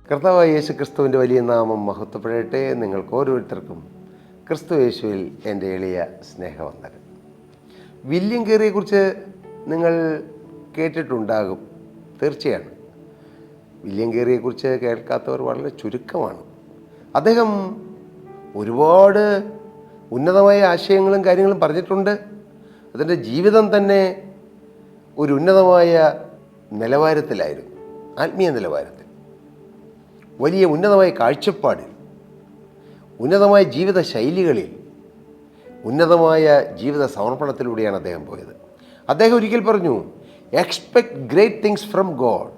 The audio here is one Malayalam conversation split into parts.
കർത്താവായ യേശു ക്രിസ്തുവിൻ്റെ വലിയ നാമം മഹത്വപ്പെടട്ടെ. നിങ്ങൾക്ക് ഓരോരുത്തർക്കും ക്രിസ്തു യേശുവിൽ എൻ്റെ എളിയ സ്നേഹവന്ദനം. വില്യം കേറിയെക്കുറിച്ച് നിങ്ങൾ കേട്ടിട്ടുണ്ടാകും, തീർച്ചയാണ്. വില്യം കേറിയെക്കുറിച്ച് കേൾക്കാത്തവർ വളരെ ചുരുക്കമാണ്. അദ്ദേഹം ഒരുപാട് ഉന്നതമായ ആശയങ്ങളും കാര്യങ്ങളും പറഞ്ഞിട്ടുണ്ട്. അതിൻ്റെ ജീവിതം തന്നെ ഒരു ഉന്നതമായ നിലവാരത്തിലായിരുന്നു, ആത്മീയ നിലവാരത്തിൽ, വലിയ ഉന്നതമായ കാഴ്ചപ്പാടിൽ, ഉന്നതമായ ജീവിത ശൈലികളിൽ, ഉന്നതമായ ജീവിത സമർപ്പണത്തിലൂടെയാണ് അദ്ദേഹം പോയത്. അദ്ദേഹം ഒരിക്കൽ പറഞ്ഞു, expect great things from God.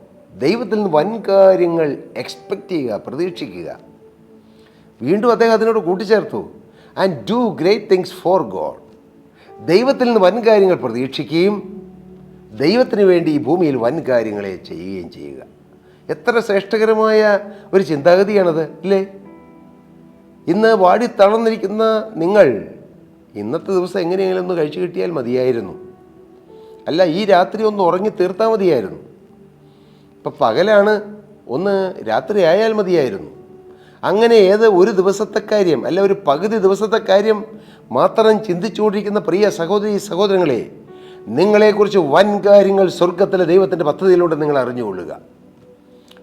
ദൈവത്തിൽ നിന്ന് വൻ കാര്യങ്ങൾ എക്സ്പെക്റ്റ് ചെയ്യുക, പ്രതീക്ഷിക്കുക. വീണ്ടും അദ്ദേഹം അതിനോട് കൂട്ടിച്ചേർത്തു, and do great things for God. ദൈവത്തിൽ നിന്ന് വൻ കാര്യങ്ങൾ പ്രതീക്ഷിക്കുകയും ദൈവത്തിന് വേണ്ടി ഈ ഭൂമിയിൽ വൻ കാര്യങ്ങളെ ചെയ്യുകയും ചെയ്യുക. എത്ര ശ്രേഷ്ഠകരമായ ഒരു ചിന്താഗതിയാണത്, ഇല്ലേ? ഇന്ന് വാടി തളർന്നിരിക്കുന്ന നിങ്ങൾ ഇന്നത്തെ ദിവസം എങ്ങനെയെങ്കിലും ഒന്ന് കഴിച്ചു കിട്ടിയാൽ മതിയായിരുന്നു. അല്ല, ഈ രാത്രി ഒന്ന് ഉറങ്ങി തീർത്താൽ മതിയായിരുന്നു. ഇപ്പം പകലാണ്, ഒന്ന് രാത്രി ആയാൽ മതിയായിരുന്നു. അങ്ങനെ ഒരു ദിവസത്തെ കാര്യം അല്ല, ഒരു പകുതി ദിവസത്തെ കാര്യം മാത്രം ചിന്തിച്ചുകൊണ്ടിരിക്കുന്ന പ്രിയ സഹോദരി സഹോദരങ്ങളെ, നിങ്ങളെക്കുറിച്ച് വൻ കാര്യങ്ങൾ സ്വർഗത്തിലെ ദൈവത്തിൻ്റെ പദ്ധതിയിലൂടെ നിങ്ങൾ അറിഞ്ഞുകൊള്ളുക.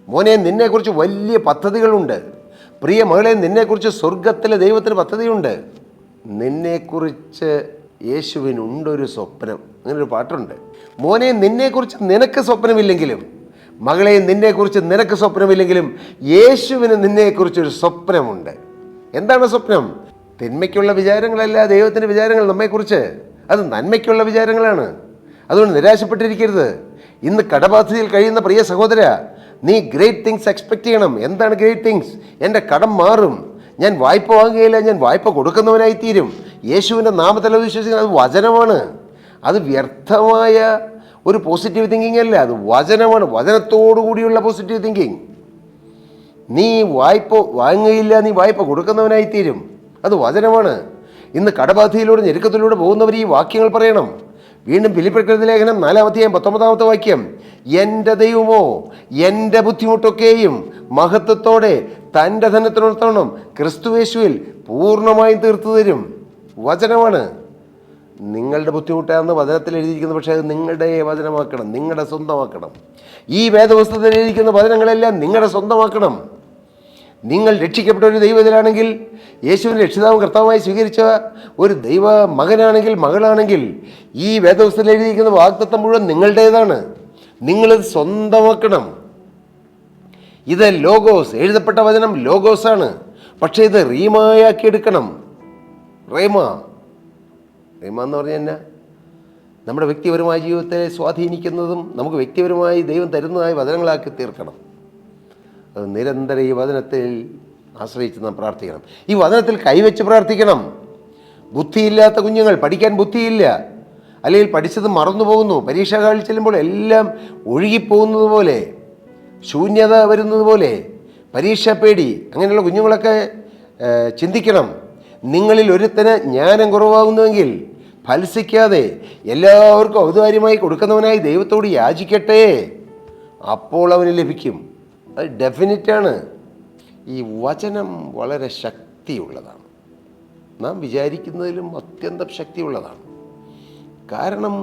മോനെ, നിന്നെക്കുറിച്ച് വലിയ പദ്ധതികളുണ്ട്. പ്രിയ മകളെ, നിന്നെക്കുറിച്ച് സ്വർഗത്തിലെ ദൈവത്തിന് പദ്ധതിയുണ്ട്. നിന്നെക്കുറിച്ച് യേശുവിനുണ്ടൊരു സ്വപ്നം. അങ്ങനൊരു പാട്ടുണ്ട്. മോനെ, നിന്നെക്കുറിച്ച് നിനക്ക് സ്വപ്നമില്ലെങ്കിലും, മകളെ, നിന്നെക്കുറിച്ച് നിനക്ക് സ്വപ്നമില്ലെങ്കിലും യേശുവിന് നിന്നെക്കുറിച്ചൊരു സ്വപ്നമുണ്ട്. എന്താണ് സ്വപ്നം? തിന്മയ്ക്കുള്ള വിചാരങ്ങളല്ല ദൈവത്തിൻ്റെ വിചാരങ്ങൾ നമ്മെക്കുറിച്ച്. അത് നന്മയ്ക്കുള്ള വിചാരങ്ങളാണ്. അതുകൊണ്ട് നിരാശപ്പെട്ടിരിക്കരുത്. ഇന്ന് കടബാധ്യതയിൽ കഴിയുന്ന പ്രിയ സഹോദര, നീ ഗ്രേറ്റ് തിങ്സ് എക്സ്പെക്റ്റ് ചെയ്യണം. എന്താണ് ഗ്രേറ്റ് തിങ്സ്? എൻ്റെ കടം മാറും, ഞാൻ വായ്പ വാങ്ങുകയില്ല, ഞാൻ വായ്പ കൊടുക്കുന്നവനായിത്തീരും. യേശുവിൻ്റെ നാമത്തിൽ വിശ്വസിക്കുന്നത് അത് വചനമാണ്. അത് വ്യർത്ഥമായ ഒരു പോസിറ്റീവ് തിങ്കിങ് അല്ല, അത് വചനമാണ്. വചനത്തോടു കൂടിയുള്ള പോസിറ്റീവ് തിങ്കിങ്. നീ വായ്പ വാങ്ങുകയില്ല, നീ വായ്പ കൊടുക്കുന്നവനായിത്തീരും. അത് വചനമാണ്. ഇന്ന് കടബാധ്യതയിലൂടെ ഞെരുക്കത്തിലൂടെ പോകുന്നവർ ഈ വാക്യങ്ങൾ പറയണം. വീണ്ടും ഫിലിപ്പിയർ ലേഖനം 4-19 വാക്യം, എൻ്റെ ദൈവമോ എൻ്റെ ബുദ്ധിമുട്ടൊക്കെയും മഹത്വത്തോടെ തൻ്റെ ധനത്തിനോർത്തോണം ക്രിസ്തുയേശുവിൽ പൂർണ്ണമായും തീർത്തു തരും. വചനമാണ്. നിങ്ങളുടെ ബുദ്ധിമുട്ടാണെന്ന് വചനത്തിൽ എഴുതിയിരിക്കുന്നത്, പക്ഷേ അത് നിങ്ങളുടെ വചനമാക്കണം, നിങ്ങളുടെ സ്വന്തമാക്കണം. ഈ വേദപുസ്തകത്തിൽ എഴുതിയിരിക്കുന്ന വചനങ്ങളെല്ലാം നിങ്ങളുടെ സ്വന്തമാക്കണം. നിങ്ങൾ രക്ഷിക്കപ്പെട്ട ഒരു ദൈവത്തിലാണെങ്കിൽ, യേശുവിനെ രക്ഷിതാവും കർത്താവുമായി സ്വീകരിച്ച ഒരു ദൈവ മകനാണെങ്കിൽ, മകളാണെങ്കിൽ, ഈ വേദപുസ്തകത്തിൽ എഴുതിയിരിക്കുന്ന വാഗ്ദത്തം മുഴുവൻ നിങ്ങളുടേതാണ്. നിങ്ങളിത് സ്വന്തമാക്കണം. ഇത് ലോഗോസ്, എഴുതപ്പെട്ട വചനം ലോഗോസാണ്. പക്ഷേ ഇത് റീമായാക്കി എടുക്കണം. റേമ എന്ന് പറഞ്ഞാൽ എന്നാ? നമ്മുടെ വ്യക്തിപരമായ ജീവിതത്തെ സ്വാധീനിക്കുന്നതും നമുക്ക് വ്യക്തിപരമായി ദൈവം തരുന്നതായ വചനങ്ങളാക്കി തീർക്കണം. അത് നിരന്തരം ഈ വചനത്തിൽ ആശ്രയിച്ച് നാം പ്രാർത്ഥിക്കണം. ഈ വചനത്തിൽ കൈവച്ച് പ്രാർത്ഥിക്കണം. ബുദ്ധിയില്ലാത്ത കുഞ്ഞുങ്ങൾ, പഠിക്കാൻ ബുദ്ധിയില്ല, അല്ലെങ്കിൽ പഠിച്ചത് മറന്നു പോകുന്നു, പരീക്ഷാ കാലിൽ ചെല്ലുമ്പോൾ എല്ലാം ഒഴുകിപ്പോകുന്നത് പോലെ, ശൂന്യത വരുന്നത് പോലെ, പരീക്ഷാ പേടി, അങ്ങനെയുള്ള കുഞ്ഞുങ്ങളൊക്കെ ചിന്തിക്കണം. നിങ്ങളിൽ ഒരുത്തന് ജ്ഞാനം കുറവാകുന്നുവെങ്കിൽ ഫലസിക്കാതെ എല്ലാവർക്കും ഔദാര്യമായി കൊടുക്കുന്നവനായി ദൈവത്തോട് യാചിക്കട്ടെ, അപ്പോൾ അവന് ലഭിക്കും. അത് ഡെഫിനിറ്റാണ്. ഈ വചനം വളരെ ശക്തിയുള്ളതാണ്. നാം വിചാരിക്കുന്നതിലും അത്യന്തം ശക്തിയുള്ളതാണ്. കാരണം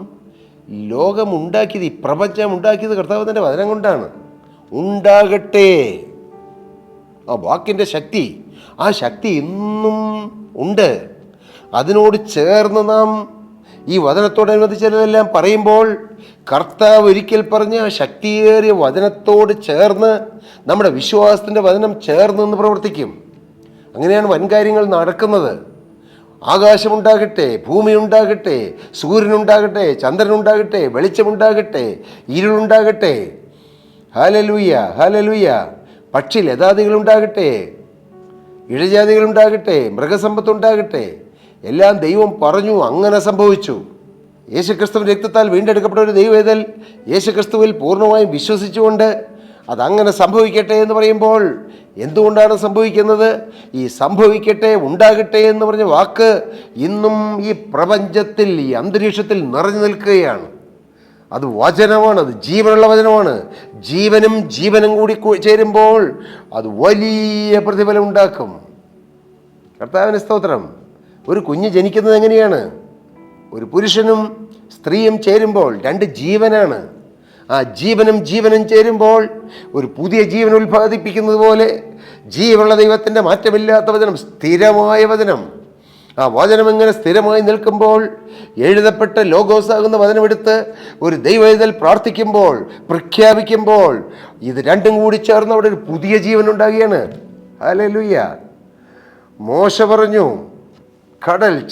ലോകമുണ്ടാക്കിയത്, ഈ പ്രപഞ്ചം ഉണ്ടാക്കിയത് കർത്താവിൻ്റെ വചനം കൊണ്ടാണ്. ഉണ്ടാകട്ടെ, ആ വാക്കിൻ്റെ ശക്തി, ആ ശക്തി ഇന്നും ഉണ്ട്. അതിനോട് ചേർന്ന് നാം ഈ വചനത്തോടനുബന്ധിച്ചതെല്ലാം പറയുമ്പോൾ, കർത്താവ് ഒരിക്കൽ പറഞ്ഞ ആ ശക്തിയേറിയ വചനത്തോട് ചേർന്ന് നമ്മുടെ വിശ്വാസത്തിൻ്റെ വചനം ചേർന്ന് നിന്ന് പ്രവർത്തിക്കും. അങ്ങനെയാണ് വൻകാര്യങ്ങൾ നടക്കുന്നത്. ആകാശമുണ്ടാകട്ടെ, ഭൂമി ഉണ്ടാകട്ടെ, സൂര്യനുണ്ടാകട്ടെ, ചന്ദ്രനുണ്ടാകട്ടെ, വെളിച്ചമുണ്ടാകട്ടെ, ഇരുളുണ്ടാകട്ടെ, ഹല്ലേലൂയ ഹല്ലേലൂയ, പക്ഷി ലതാദികളുണ്ടാകട്ടെ, ഇഴജാതികളുണ്ടാകട്ടെ, മൃഗസമ്പത്തുണ്ടാകട്ടെ, എല്ലാം ദൈവം പറഞ്ഞു, അങ്ങനെ സംഭവിച്ചു. യേശുക്രിസ്തുവിൻ്റെ രക്തത്താൽ വീണ്ടെടുക്കപ്പെട്ട ഒരു ദൈവവേദൽ യേശുക്രിസ്തുവിൽ പൂർണ്ണമായും വിശ്വസിച്ചുകൊണ്ട് അതങ്ങനെ സംഭവിക്കട്ടെ എന്ന് പറയുമ്പോൾ, എന്തുകൊണ്ടാണ് സംഭവിക്കുന്നത്? ഈ സംഭവിക്കട്ടെ, ഉണ്ടാകട്ടെ എന്ന് പറഞ്ഞ വാക്ക് ഇന്നും ഈ പ്രപഞ്ചത്തിൽ, ഈ അന്തരീക്ഷത്തിൽ നിറഞ്ഞു നിൽക്കുകയാണ്. അത് വചനമാണ്, അത് ജീവനുള്ള വചനമാണ്. ജീവനും ജീവനും കൂടി ചേരുമ്പോൾ അത് വലിയ പ്രതിഫലം ഉണ്ടാക്കും. കർത്താവിന് സ്തോത്രം. ഒരു കുഞ്ഞ് ജനിക്കുന്നത് എങ്ങനെയാണ്? ഒരു പുരുഷനും സ്ത്രീയും ചേരുമ്പോൾ രണ്ട് ജീവനാണ്. ആ ജീവനും ജീവനും ചേരുമ്പോൾ ഒരു പുതിയ ജീവൻ ഉൽപ്പാദിപ്പിക്കുന്നത് പോലെ ജീവനുള്ള ദൈവത്തിൻ്റെ മാറ്റമില്ലാത്ത വചനം, സ്ഥിരമായ വചനം. ആ വചനം ഇങ്ങനെ സ്ഥിരമായി നിൽക്കുമ്പോൾ, എഴുതപ്പെട്ട ലോഗോസാകുന്ന വചനമെടുത്ത് ഒരു ദൈവവേദൽ പ്രാർത്ഥിക്കുമ്പോൾ, പ്രഖ്യാപിക്കുമ്പോൾ, ഇത് രണ്ടും കൂടി ചേർന്ന് അവിടെ ഒരു പുതിയ ജീവൻ ഉണ്ടാകുകയാണ്. ഹല്ലേലൂയ. മോശ പറഞ്ഞു,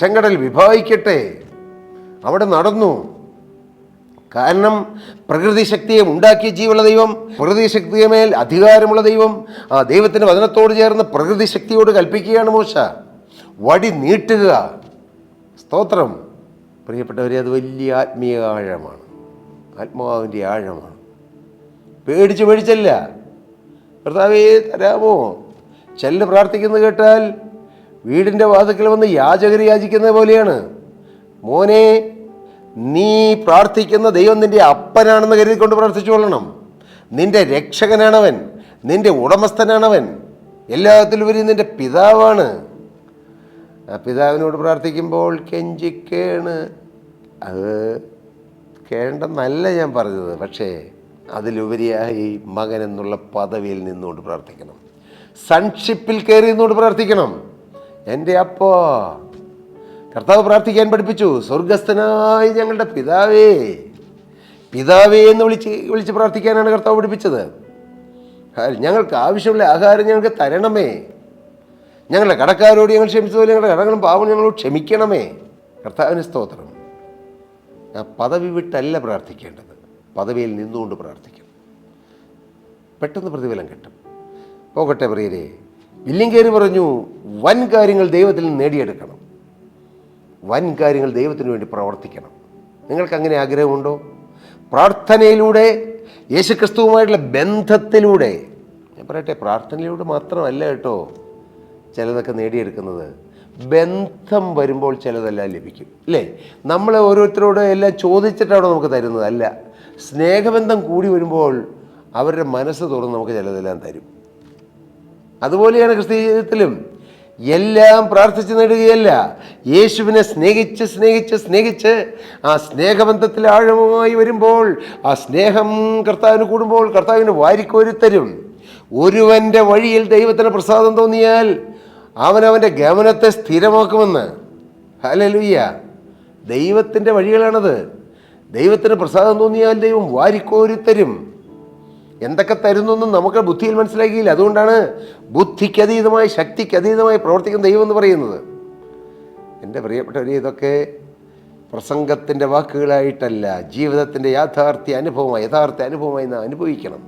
ചെങ്കടൽ വിഭാഗിക്കട്ടെ. അവിടെ നടന്നു. കാരണം പ്രകൃതി ശക്തിയെ ഉണ്ടാക്കിയ ജീവനുള്ള ദൈവം, പ്രകൃതി ശക്തിയെ മേൽ അധികാരമുള്ള ദൈവം, ആ ദൈവത്തിൻ്റെ വചനത്തോട് ചേർന്ന് പ്രകൃതി ശക്തിയോട് കൽപ്പിക്കുകയാണ് മോശ, വടി നീട്ടുക. സ്തോത്രം. പ്രിയപ്പെട്ടവരെ, അത് വലിയ ആത്മീയ ആഴമാണ്, ആത്മാവിൻ്റെ ആഴമാണ്. പേടിച്ചല്ല. കർത്താവേ തരാമോ? ചെല്ല് പ്രാർത്ഥിക്കുന്നത് കേട്ടാൽ വീടിൻ്റെ വാതിക്കൽ വന്ന് യാചകർ യാചിക്കുന്നത് പോലെയാണ്. മോനെ, നീ പ്രാർത്ഥിക്കുന്ന ദൈവം നിൻ്റെ അപ്പനാണെന്ന് കരുതിക്കൊണ്ട് പ്രാർത്ഥിച്ചുകൊള്ളണം. നിൻ്റെ രക്ഷകനാണവൻ, നിൻ്റെ ഉടമസ്ഥനാണവൻ, എല്ലാത്തിലുപരി നിൻ്റെ പിതാവാണ്. ആ പിതാവിനോട് പ്രാർത്ഥിക്കുമ്പോൾ കെഞ്ചിക്കേണ്. അത് കേണ്ടെന്നല്ല ഞാൻ പറഞ്ഞത്, പക്ഷേ അതിലുപരിയായി മകൻ എന്നുള്ള പദവിയിൽ നിന്നുകൊണ്ട് പ്രാർത്ഥിക്കണം. സൺഷിപ്പിൽ കയറി നിന്നുകൊണ്ട് പ്രാർത്ഥിക്കണം. എൻ്റെ അപ്പോ കർത്താവ് പ്രാർത്ഥിക്കാൻ പഠിപ്പിച്ചു. സ്വർഗസ്ഥനായ ഞങ്ങളുടെ പിതാവേ, പിതാവേ എന്ന് വിളിച്ച് പ്രാർത്ഥിക്കാനാണ് കർത്താവ് പഠിപ്പിച്ചത്. ഞങ്ങൾക്ക് ആവശ്യമുള്ള ആഹാരം ഞങ്ങൾക്ക് തരണമേ. ഞങ്ങളുടെ കടക്കാരോട് ഞങ്ങൾ ക്ഷമിച്ചതുപോലെ ഞങ്ങളുടെ കടങ്ങളും പാവം ഞങ്ങളോട് ക്ഷമിക്കണമേ. കർത്താവിന് സ്തോത്രം. ആ പദവി വിട്ടല്ല പ്രാർത്ഥിക്കേണ്ടത്, പദവിയിൽ നിന്നുകൊണ്ട് പ്രാർത്ഥിക്കണം. പെട്ടെന്ന് പ്രതിഫലം കിട്ടും. പോകട്ടെ പ്രിയരെ. വില്ലിങ്കേരി പറഞ്ഞു, വൻ കാര്യങ്ങൾ ദൈവത്തിൽ നിന്ന് നേടിയെടുക്കണം, വൻ കാര്യങ്ങൾ ദൈവത്തിന് വേണ്ടി പ്രവർത്തിക്കണം. നിങ്ങൾക്കങ്ങനെ ആഗ്രഹമുണ്ടോ? പ്രാർത്ഥനയിലൂടെ, യേശുക്രിസ്തുവുമായിട്ടുള്ള ബന്ധത്തിലൂടെ. ഞാൻ പറയട്ടെ, പ്രാർത്ഥനയിലൂടെ മാത്രമല്ല കേട്ടോ ചിലതൊക്കെ നേടിയെടുക്കുന്നത്. ബന്ധം വരുമ്പോൾ ചിലതെല്ലാം ലഭിക്കും, അല്ലേ? നമ്മൾ ഓരോരുത്തരോട് എല്ലാം ചോദിച്ചിട്ടാണോ നമുക്ക് തരുന്നത്? അല്ല. സ്നേഹബന്ധം കൂടി വരുമ്പോൾ അവരുടെ മനസ്സ് തുറന്ന് നമുക്ക് ചിലതെല്ലാം തരും. അതുപോലെയാണ് ക്രിസ്തീയ ജീവിതത്തിലും. എല്ലാം പ്രാർത്ഥിച്ച് നേടുകയല്ല, യേശുവിനെ സ്നേഹിച്ച് ആ സ്നേഹബന്ധത്തിൽ ആഴമായി വരുമ്പോൾ, ആ സ്നേഹം കർത്താവിന് കൂടുമ്പോൾ കർത്താവിന് വാരിക്കോരിത്തരും. ഒരുവൻ്റെ വഴിയിൽ ദൈവത്തിന് പ്രസാദം തോന്നിയാൽ അവനവൻ്റെ ഗമനത്തെ സ്ഥിരമാക്കുമെന്ന്. ഹല്ലേലൂയ. ദൈവത്തിൻ്റെ വഴികളാണത്. ദൈവത്തിന് പ്രസാദം തോന്നിയാൽ ദൈവം വാരിക്കോരിത്തരും. എന്തൊക്കെ തരുന്നൊന്നും നമുക്ക് ബുദ്ധിയിൽ മനസ്സിലാക്കിയില്ല. അതുകൊണ്ടാണ് ബുദ്ധിക്കതീതമായി, ശക്തിക്കതീതമായി പ്രവർത്തിക്കുന്ന ദൈവം എന്ന് പറയുന്നത്. എൻ്റെ പ്രിയപ്പെട്ടവരെ, ഇതൊക്കെ പ്രസംഗത്തിൻ്റെ വാക്കുകളായിട്ടല്ല, ജീവിതത്തിൻ്റെ യഥാർത്ഥ അനുഭവമായി നാം അനുഭവിക്കണം.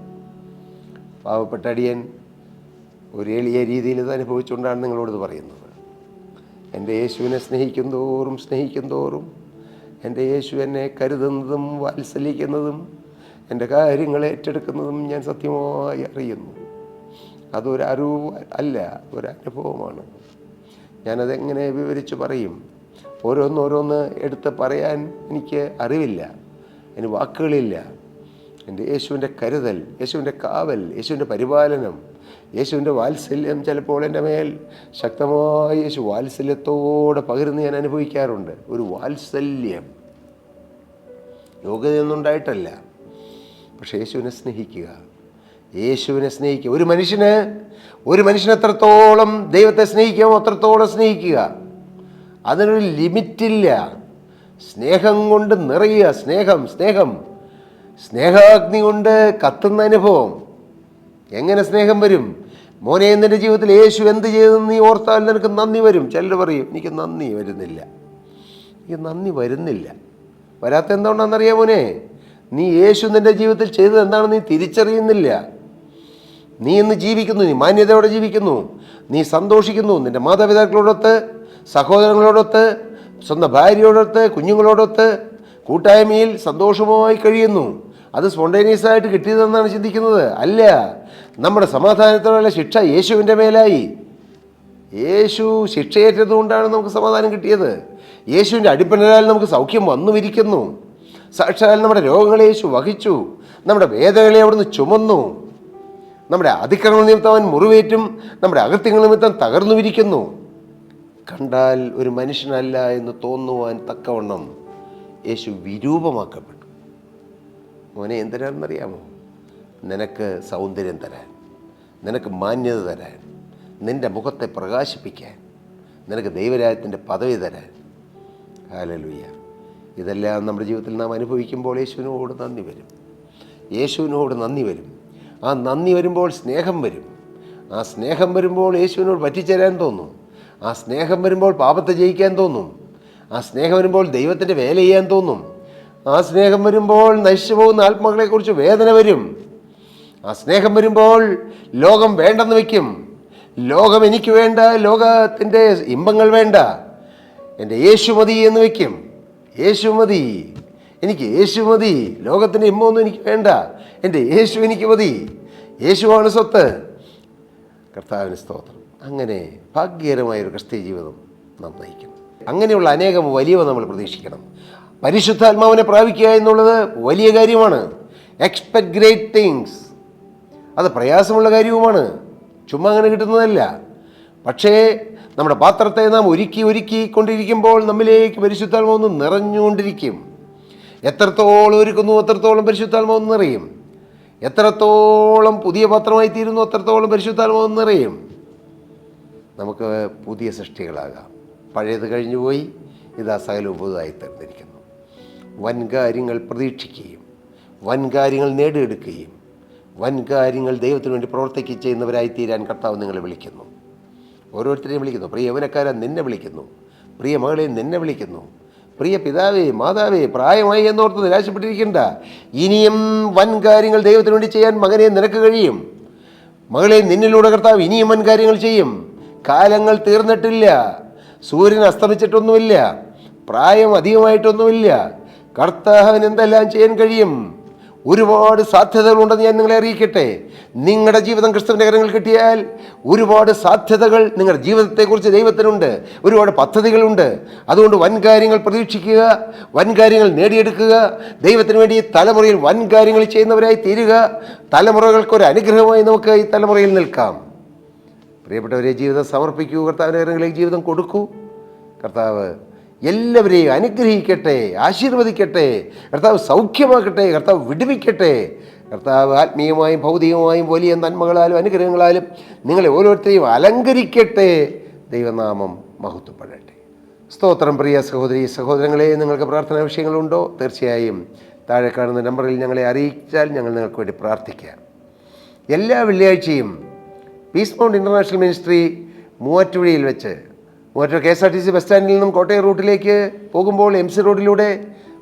പാവപ്പെട്ട അടിയൻ ഒരു എളിയ രീതിയിൽ ഇത് അനുഭവിച്ചുകൊണ്ടാണ് നിങ്ങളോട് പറയുന്നത്. എൻ്റെ യേശുവിനെ സ്നേഹിക്കും തോറും എൻ്റെ യേശു എന്നെ കരുതുന്നതും വാത്സല്യിക്കുന്നതും എൻ്റെ കാര്യങ്ങൾ ഏറ്റെടുക്കുന്നതും ഞാൻ സത്യമായി അറിയുന്നു. അതൊരറിവ് അല്ല, ഒരനുഭവമാണ്. ഞാനതെങ്ങനെ വിവരിച്ച് പറയും? ഓരോന്നോരോന്ന് എടുത്ത് പറയാൻ എനിക്ക് അറിവില്ല, അതിന് വാക്കുകളില്ല. എൻ്റെ യേശുവിൻ്റെ കരുതൽ, യേശുവിൻ്റെ കാവൽ, യേശുവിൻ്റെ പരിപാലനം, യേശുവിൻ്റെ വാത്സല്യം ചിലപ്പോൾ എൻ്റെ മേൽ ശക്തമായി യേശു വാത്സല്യത്തോടെ പകരുന്ന ഞാൻ അനുഭവിക്കാറുണ്ട്. ഒരു വാത്സല്യം യോഗ്യതയൊന്നും ഉണ്ടായിട്ടല്ല, പക്ഷേ യേശുവിനെ സ്നേഹിക്കുക. ഒരു മനുഷ്യന് എത്രത്തോളം ദൈവത്തെ സ്നേഹിക്കാമോ അത്രത്തോളം സ്നേഹിക്കുക. അതിനൊരു ലിമിറ്റില്ല. സ്നേഹം കൊണ്ട് നിറയുക. സ്നേഹാഗ്നി കൊണ്ട് കത്തുന്ന അനുഭവം. എങ്ങനെ സ്നേഹം വരും? മോനെ, നിൻ്റെ ജീവിതത്തിൽ യേശു എന്ത് ചെയ്തെന്ന് നീ ഓർത്താൽ നിനക്ക് നന്ദി വരും. ചിലർ പറയും, എനിക്ക് നന്ദി വരുന്നില്ല. വരാത്ത എന്തുകൊണ്ടാണെന്നറിയാം മോനെ? നീ യേശു നിൻ്റെ ജീവിതത്തിൽ ചെയ്തത് എന്താണെന്ന് നീ തിരിച്ചറിയുന്നില്ല. നീ ഇന്ന് ജീവിക്കുന്നു, നീ മാന്യതയോടെ ജീവിക്കുന്നു, നീ സന്തോഷിക്കുന്നു. നിൻ്റെ മാതാപിതാക്കളോടൊത്ത്, സഹോദരങ്ങളോടൊത്ത്, സ്വന്തം ഭാര്യയോടൊത്ത്, കുഞ്ഞുങ്ങളോടൊത്ത് കൂട്ടായ്മയിൽ സന്തോഷമായി കഴിയുന്നു. അത് സ്പോണ്ടേനിയസായിട്ട് കിട്ടിയതെന്നാണ് ചിന്തിക്കുന്നത്. അല്ല, നമ്മുടെ സമാധാനത്തോടുള്ള ശിക്ഷ യേശുവിൻ്റെ മേലായി. യേശു ശിക്ഷയേറ്റതുകൊണ്ടാണ് നമുക്ക് സമാധാനം കിട്ടിയത്. യേശുവിൻ്റെ അടിപ്പിണരാൽ നമുക്ക് സൗഖ്യം വന്നുമിരിക്കുന്നു. സാക്ഷാൽ നമ്മുടെ രോഗങ്ങളെ യേശു വഹിച്ചു, നമ്മുടെ വേദനകളെ അവിടുന്ന് ചുമന്നു. നമ്മുടെ അതിക്രമ നിമിത്തം അവൻ മുറിവേറ്റും നമ്മുടെ അകൃത്യങ്ങൾ നിമിത്തം തകർന്നുവിരിക്കുന്നു. കണ്ടാൽ ഒരു മനുഷ്യനല്ല എന്ന് തോന്നുവാൻ തക്കവണ്ണം യേശു വിരൂപമാക്കപ്പെട്ടു. മോനെ എന്തിനാണെന്നറിയാമോ? നിനക്ക് സൗന്ദര്യം തരാൻ, നിനക്ക് മാന്യത തരാൻ, നിൻ്റെ മുഖത്തെ പ്രകാശിപ്പിക്കാൻ, നിനക്ക് ദൈവരാജ്യത്തിൻ്റെ പദവി തരാൻ. ഹല്ലേലൂയ. ഇതെല്ലാം നമ്മുടെ ജീവിതത്തിൽ നാം അനുഭവിക്കുമ്പോൾ യേശുവിനോട് നന്ദി വരും. യേശുവിനോട് നന്ദി വരും. ആ നന്ദി വരുമ്പോൾ സ്നേഹം വരും. ആ സ്നേഹം വരുമ്പോൾ യേശുവിനോട് പറ്റിച്ചേരാൻ തോന്നും. ആ സ്നേഹം വരുമ്പോൾ പാപത്തെ ജയിക്കാൻ തോന്നും. ആ സ്നേഹം വരുമ്പോൾ ദൈവത്തിൻ്റെ വേല ചെയ്യാൻ തോന്നും. ആ സ്നേഹം വരുമ്പോൾ നശിച്ചു പോകുന്ന ആത്മാക്കളെക്കുറിച്ച് വേദന വരും. ആ സ്നേഹം വരുമ്പോൾ ലോകം വേണ്ടെന്ന് വയ്ക്കും. ലോകം എനിക്ക് വേണ്ട, ലോകത്തിൻ്റെ ഇമ്പങ്ങൾ വേണ്ട, എൻ്റെ യേശു മതി എന്ന് വയ്ക്കും. യേശു മതി, എനിക്ക് യേശു മതി, ലോകത്തിൻ്റെ ഇമ്പമൊന്നും എനിക്ക് വേണ്ട, എൻ്റെ യേശു എനിക്ക് മതി, യേശുവാണ് സ്വത്ത്. കർത്താവിന് സ്തോത്രം. അങ്ങനെ ഭാഗ്യകരമായൊരു ക്രിസ്തീയ ജീവിതം നാം നയിക്കണം. അങ്ങനെയുള്ള അനേകം വലിയവ നമ്മൾ പ്രതീക്ഷിക്കണം. പരിശുദ്ധാത്മാവിനെ പ്രാപിക്കുക എന്നുള്ളത് വലിയ കാര്യമാണ്. Expect great things. അത് പ്രയാസമുള്ള കാര്യവുമാണ്, ചുമ്മാ അങ്ങനെ കിട്ടുന്നതല്ല. പക്ഷേ നമ്മുടെ പാത്രത്തെ നാം ഒരുക്കി കൊണ്ടിരിക്കുമ്പോൾ നമ്മിലേക്ക് പരിശുദ്ധാത്മാവ് നിറഞ്ഞുകൊണ്ടിരിക്കും. എത്രത്തോളം ഒരുക്കുന്നു അത്രത്തോളം പരിശുദ്ധാത്മാവ് നിറയും. എത്രത്തോളം പുതിയ പാത്രമായി തീരുന്നു അത്രത്തോളം പരിശുദ്ധാത്മാവ് നിറയും. നമുക്ക് പുതിയ സൃഷ്ടികളാകാം. പഴയത് കഴിഞ്ഞുപോയി, ഇതാ സകലവും പുതുതായി തീർന്നിരിക്കുന്നു. വൻകാര്യങ്ങൾ പ്രതീക്ഷിക്കുകയും വൻകാര്യങ്ങൾ നേടിയെടുക്കുകയും വൻകാര്യങ്ങൾ ദൈവത്തിന് വേണ്ടി പ്രവർത്തിക്കുകയും ചെയ്യുന്നവരായി തീരാൻ കർത്താവ് നിങ്ങളെ വിളിക്കുന്നു. ഓരോരുത്തരെയും വിളിക്കുന്നു. പ്രിയ യൗവനക്കാരൻ നിന്നെ വിളിക്കുന്നു. പ്രിയ മകളെ നിന്നെ വിളിക്കുന്നു. പ്രിയ പിതാവേ മാതാവേ, പ്രായമായി എന്നോർത്ത് നിരാശപ്പെട്ടിരിക്കേണ്ട. ഇനിയും വൻകാര്യങ്ങൾ ദൈവത്തിന് വേണ്ടി ചെയ്യാൻ മകനെ നിനക്ക് കഴിയും. മകളെ നിന്നിലൂടെ കർത്താവ് ഇനിയും വൻകാര്യങ്ങൾ ചെയ്യും. കാലങ്ങൾ തീർന്നിട്ടില്ല. സൂര്യൻ അസ്തമിച്ചിട്ടൊന്നുമില്ല. പ്രായം അധികമായിട്ടൊന്നുമില്ല. കർത്താവിന് എന്തെല്ലാം ചെയ്യാൻ കഴിയും. ഒരുപാട് സാധ്യതകളുണ്ടെന്ന് ഞാൻ നിങ്ങളെ അറിയിക്കട്ടെ. നിങ്ങളുടെ ജീവിതം ക്രിസ്തുവിൻ്റെ കരങ്ങൾ കിട്ടിയാൽ ഒരുപാട് സാധ്യതകൾ നിങ്ങളുടെ ജീവിതത്തെക്കുറിച്ച് ദൈവത്തിനുണ്ട്. ഒരുപാട് പദ്ധതികളുണ്ട്. അതുകൊണ്ട് വൻകാര്യങ്ങൾ പ്രതീക്ഷിക്കുക, വൻകാര്യങ്ങൾ നേടിയെടുക്കുക. ദൈവത്തിന് വേണ്ടി ഈ തലമുറയിൽ വൻകാര്യങ്ങൾ ചെയ്യുന്നവരായി തീരുക. തലമുറകൾക്കൊരു അനുഗ്രഹമായി നമുക്ക് ഈ തലമുറയിൽ നിൽക്കാം. പ്രിയപ്പെട്ടവരെ, ജീവിതം സമർപ്പിക്കൂ. കർത്താവിൻ്റെ കരങ്ങളിലേക്ക് ജീവിതം കൊടുക്കൂ. കർത്താവ് എല്ലാവരെയും അനുഗ്രഹിക്കട്ടെ, ആശീർവദിക്കട്ടെ. കർത്താവ് സൗഖ്യമാക്കട്ടെ, കർത്താവ് വിടുവിക്കട്ടെ. കർത്താവ് ആത്മീയമായും ഭൗതികമായും വലിയ നന്മകളാലും അനുഗ്രഹങ്ങളാലും നിങ്ങളെ ഓരോരുത്തരെയും അലങ്കരിക്കട്ടെ. ദൈവനാമം മഹത്വപ്പെടട്ടെ. സ്തോത്രം. പ്രിയ സഹോദരി സഹോദരങ്ങളെ, നിങ്ങൾക്ക് പ്രാർത്ഥനാ വിഷയങ്ങളുണ്ടോ? തീർച്ചയായും താഴെ കാണുന്ന നമ്പറിൽ ഞങ്ങളെ അറിയിച്ചാൽ ഞങ്ങൾ നിങ്ങൾക്ക് വേണ്ടി പ്രാർത്ഥിക്കാം. എല്ലാ വെള്ളിയാഴ്ചയും പീസ് മൗണ്ട് ഇൻ്റർനാഷണൽ മിനിസ്ട്രി മൂവാറ്റുപുഴയിൽ വെച്ച്, മൂവാറ്റുപുഴ KSRTC ബസ് സ്റ്റാൻഡിൽ നിന്നും കോട്ടയം റൂട്ടിലേക്ക് പോകുമ്പോൾ MC റോഡിലൂടെ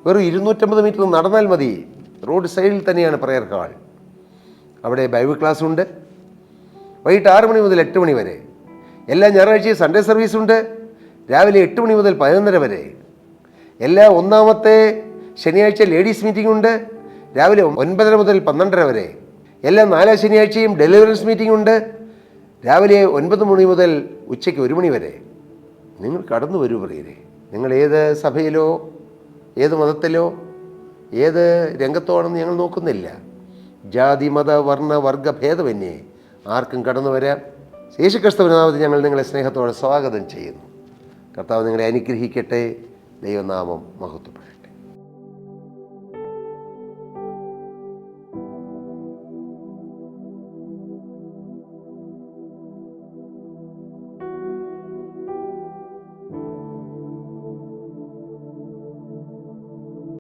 വെറും 250 മീറ്റർ നടന്നാൽ മതി. റോഡ് സൈഡിൽ തന്നെയാണ് പ്രയർ ഹാൾ. അവിടെ ബൈബിൾ ക്ലാസ് ഉണ്ട്. വൈകിട്ട് 6 മണി മുതൽ 8 മണി വരെ. എല്ലാ ഞായറാഴ്ചയും സൺഡേ സർവീസ് ഉണ്ട്. രാവിലെ 8 മണി മുതൽ 11:30 വരെ. എല്ലാ ഒന്നാമത്തെ ശനിയാഴ്ച ലേഡീസ് മീറ്റിംഗ് ഉണ്ട്. രാവിലെ 9:30 മുതൽ 12:30 വരെ. എല്ലാ 4 ശനിയാഴ്ചയും ഡെലിവറൻസ് മീറ്റിംഗ് ഉണ്ട്. രാവിലെ 9 മണി മുതൽ ഉച്ചയ്ക്ക് 1 മണി വരെ. നിങ്ങൾ കടന്നു വരൂ പ്രിയരെ. നിങ്ങൾ ഏത് സഭയിലോ ഏത് മതത്തിലോ ഏത് രംഗത്തോ ആണെന്ന് ഞങ്ങൾ നോക്കുന്നില്ല. ജാതി മത വർണ്ണ വർഗ ഭേദമന്യേ ആർക്കും കടന്നു വരാം. യേശുക്രിസ്തുവിന്റെ നാമത്തിൽ ഞങ്ങൾ നിങ്ങളെ സ്നേഹത്തോടെ സ്വാഗതം ചെയ്യുന്നു. കർത്താവ് നിങ്ങളെ അനുഗ്രഹിക്കട്ടെ. ദൈവനാമം മഹത്വപ്പെടട്ടെ.